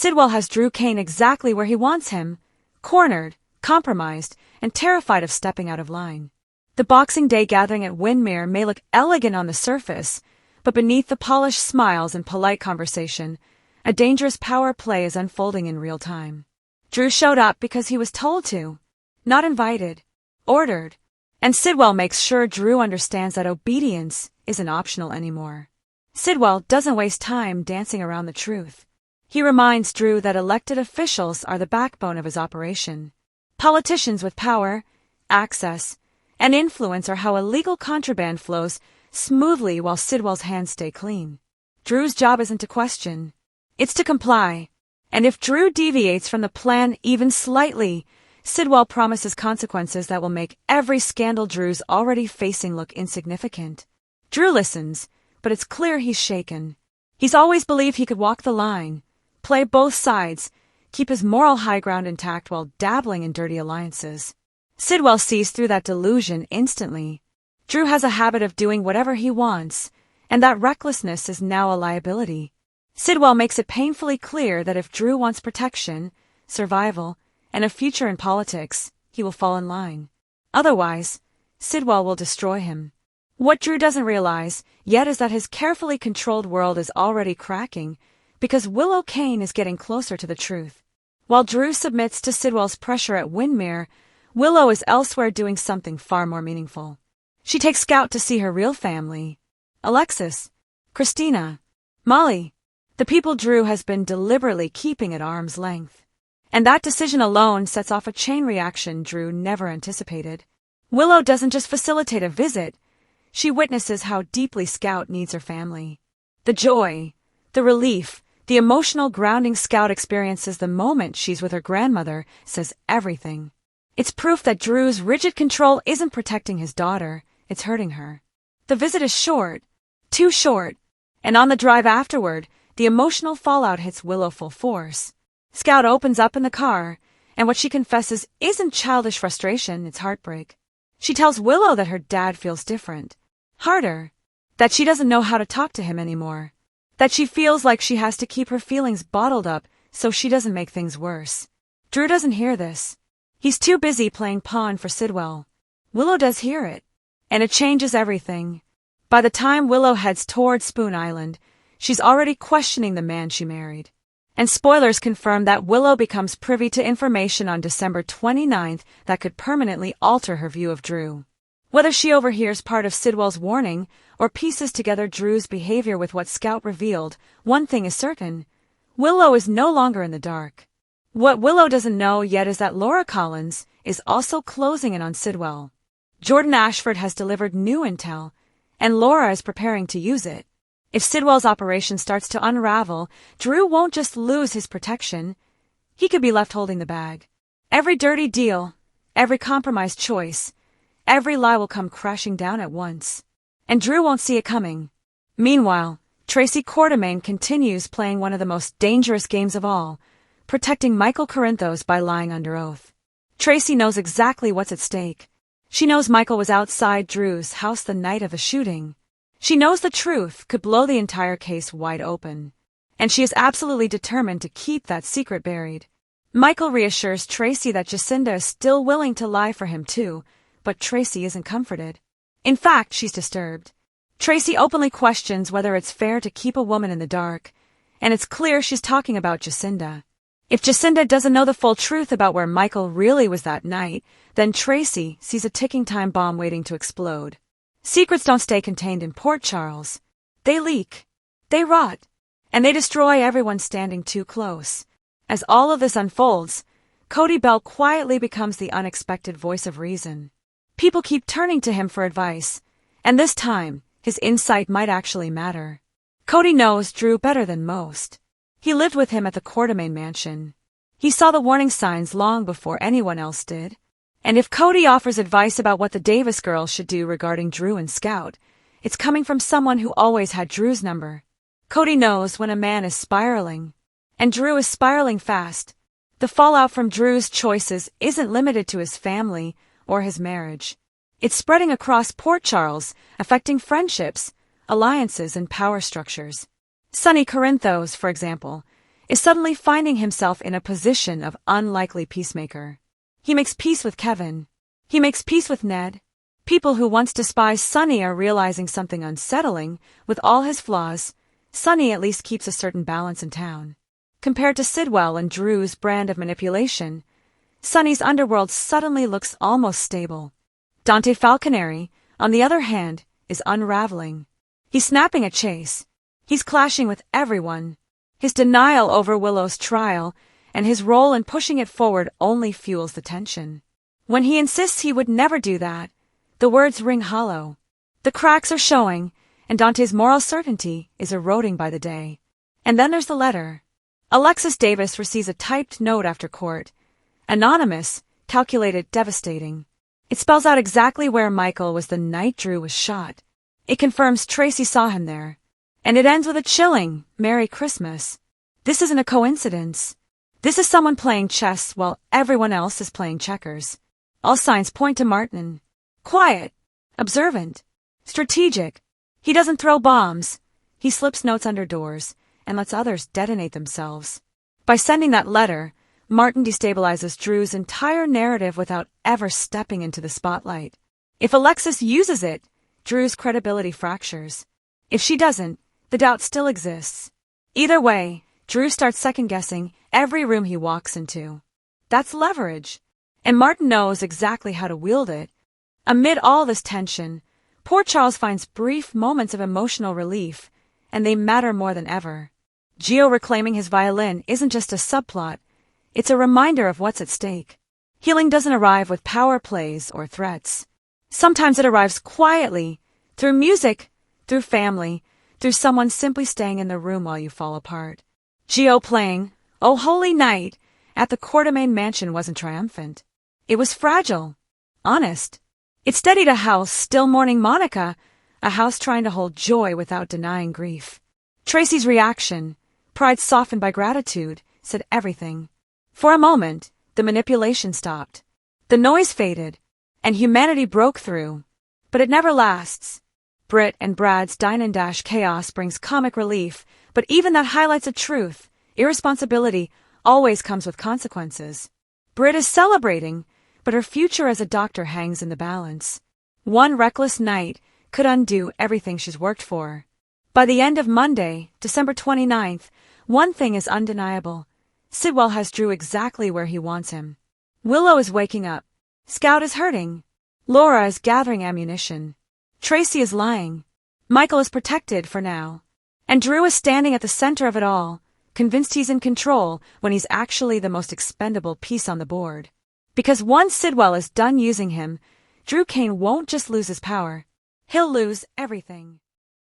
Sidwell has Drew Kane exactly where he wants him, cornered, compromised, and terrified of stepping out of line. The Boxing Day gathering at Windermere may look elegant on the surface, but beneath the polished smiles and polite conversation, a dangerous power play is unfolding in real time. Drew showed up because he was told to, not invited, ordered, and Sidwell makes sure Drew understands that obedience isn't optional anymore. Sidwell doesn't waste time dancing around the truth. He reminds Drew that elected officials are the backbone of his operation. Politicians with power, access, and influence are how illegal contraband flows smoothly while Sidwell's hands stay clean. Drew's job isn't to question, it's to comply. And if Drew deviates from the plan even slightly, Sidwell promises consequences that will make every scandal Drew's already facing look insignificant. Drew listens, but it's clear he's shaken. He's always believed he could walk the line, play both sides, keep his moral high ground intact while dabbling in dirty alliances. Sidwell sees through that delusion instantly. Drew has a habit of doing whatever he wants, and that recklessness is now a liability. Sidwell makes it painfully clear that if Drew wants protection, survival, and a future in politics, he will fall in line. Otherwise, Sidwell will destroy him. What Drew doesn't realize yet is that his carefully controlled world is already cracking because Willow Kane is getting closer to the truth. While Drew submits to Sidwell's pressure at Windermere, Willow is elsewhere doing something far more meaningful. She takes Scout to see her real family. Alexis, Christina, Molly, the people Drew has been deliberately keeping at arm's length. And that decision alone sets off a chain reaction Drew never anticipated. Willow doesn't just facilitate a visit, she witnesses how deeply Scout needs her family. The joy, the relief, the emotional grounding Scout experiences the moment she's with her grandmother says everything. It's proof that Drew's rigid control isn't protecting his daughter, it's hurting her. The visit is short, too short, and on the drive afterward, the emotional fallout hits Willow full force. Scout opens up in the car, and what she confesses isn't childish frustration, it's heartbreak. She tells Willow that her dad feels different, harder, that she doesn't know how to talk to him anymore, that she feels like she has to keep her feelings bottled up so she doesn't make things worse. Drew doesn't hear this. He's too busy playing pawn for Sidwell. Willow does hear it, and it changes everything. By the time Willow heads toward Spoon Island, she's already questioning the man she married. And spoilers confirm that Willow becomes privy to information on December 29th that could permanently alter her view of Drew. Whether she overhears part of Sidwell's warning or pieces together Drew's behavior with what Scout revealed, one thing is certain. Willow is no longer in the dark. What Willow doesn't know yet is that Laura Collins is also closing in on Sidwell. Jordan Ashford has delivered new intel, and Laura is preparing to use it. If Sidwell's operation starts to unravel, Drew won't just lose his protection. He could be left holding the bag. Every dirty deal, every compromised choice, every lie will come crashing down at once. And Drew won't see it coming. Meanwhile, Tracy Quartermain continues playing one of the most dangerous games of all, protecting Michael Corinthos by lying under oath. Tracy knows exactly what's at stake. She knows Michael was outside Drew's house the night of the shooting. She knows the truth could blow the entire case wide open, and she is absolutely determined to keep that secret buried. Michael reassures Tracy that Jacinda is still willing to lie for him too, but Tracy isn't comforted. In fact, she's disturbed. Tracy openly questions whether it's fair to keep a woman in the dark, and it's clear she's talking about Jacinda. If Jacinda doesn't know the full truth about where Michael really was that night, then Tracy sees a ticking time bomb waiting to explode. Secrets don't stay contained in Port Charles. They leak, they rot, and they destroy everyone standing too close. As all of this unfolds, Cody Bell quietly becomes the unexpected voice of reason. People keep turning to him for advice, and this time, his insight might actually matter. Cody knows Drew better than most. He lived with him at the Quartermain mansion. He saw the warning signs long before anyone else did. And if Cody offers advice about what the Davis girls should do regarding Drew and Scout, it's coming from someone who always had Drew's number. Cody knows when a man is spiraling, and Drew is spiraling fast. The fallout from Drew's choices isn't limited to his family or his marriage. It's spreading across Port Charles, affecting friendships, alliances, and power structures. Sonny Corinthos, for example, is suddenly finding himself in a position of unlikely peacemaker. He makes peace with Kevin. He makes peace with Ned. People who once despised Sonny are realizing something unsettling. With all his flaws, Sonny at least keeps a certain balance in town. Compared to Sidwell and Drew's brand of manipulation, Sonny's underworld suddenly looks almost stable. Dante Falconeri, on the other hand, is unraveling. He's snapping at Chase. He's clashing with everyone. His denial over Willow's trial and his role in pushing it forward only fuels the tension. When he insists he would never do that, the words ring hollow. The cracks are showing, and Dante's moral certainty is eroding by the day. And then there's the letter. Alexis Davis receives a typed note after court. Anonymous, calculated, devastating. It spells out exactly where Michael was the night Drew was shot. It confirms Tracy saw him there. And it ends with a chilling Merry Christmas. This isn't a coincidence. This is someone playing chess while everyone else is playing checkers. All signs point to Martin. Quiet, observant, strategic. He doesn't throw bombs. He slips notes under doors and lets others detonate themselves. By sending that letter, Martin destabilizes Drew's entire narrative without ever stepping into the spotlight. If Alexis uses it, Drew's credibility fractures. If she doesn't, the doubt still exists. Either way, Drew starts second-guessing every room he walks into. That's leverage, and Martin knows exactly how to wield it. Amid all this tension, poor Charles finds brief moments of emotional relief, and they matter more than ever. Gio reclaiming his violin isn't just a subplot, it's a reminder of what's at stake. Healing doesn't arrive with power plays or threats. Sometimes it arrives quietly, through music, through family, through someone simply staying in the room while you fall apart. Gio playing "Oh Holy Night" at the Quartermain mansion wasn't triumphant. It was fragile, honest. It steadied a house still mourning Monica, a house trying to hold joy without denying grief. Tracy's reaction, pride softened by gratitude, said everything. For a moment, the manipulation stopped. The noise faded, and humanity broke through. But it never lasts. Britt and Brad's dine and dash chaos brings comic relief, but even that highlights a truth. Irresponsibility always comes with consequences. Britt is celebrating, but her future as a doctor hangs in the balance. One reckless night could undo everything she's worked for. By the end of Monday, December 29th, one thing is undeniable. Sidwell has Drew exactly where he wants him. Willow is waking up. Scout is hurting. Laura is gathering ammunition. Tracy is lying. Michael is protected for now. And Drew is standing at the center of it all, convinced he's in control when he's actually the most expendable piece on the board. Because once Sidwell is done using him, Drew Kane won't just lose his power. He'll lose everything.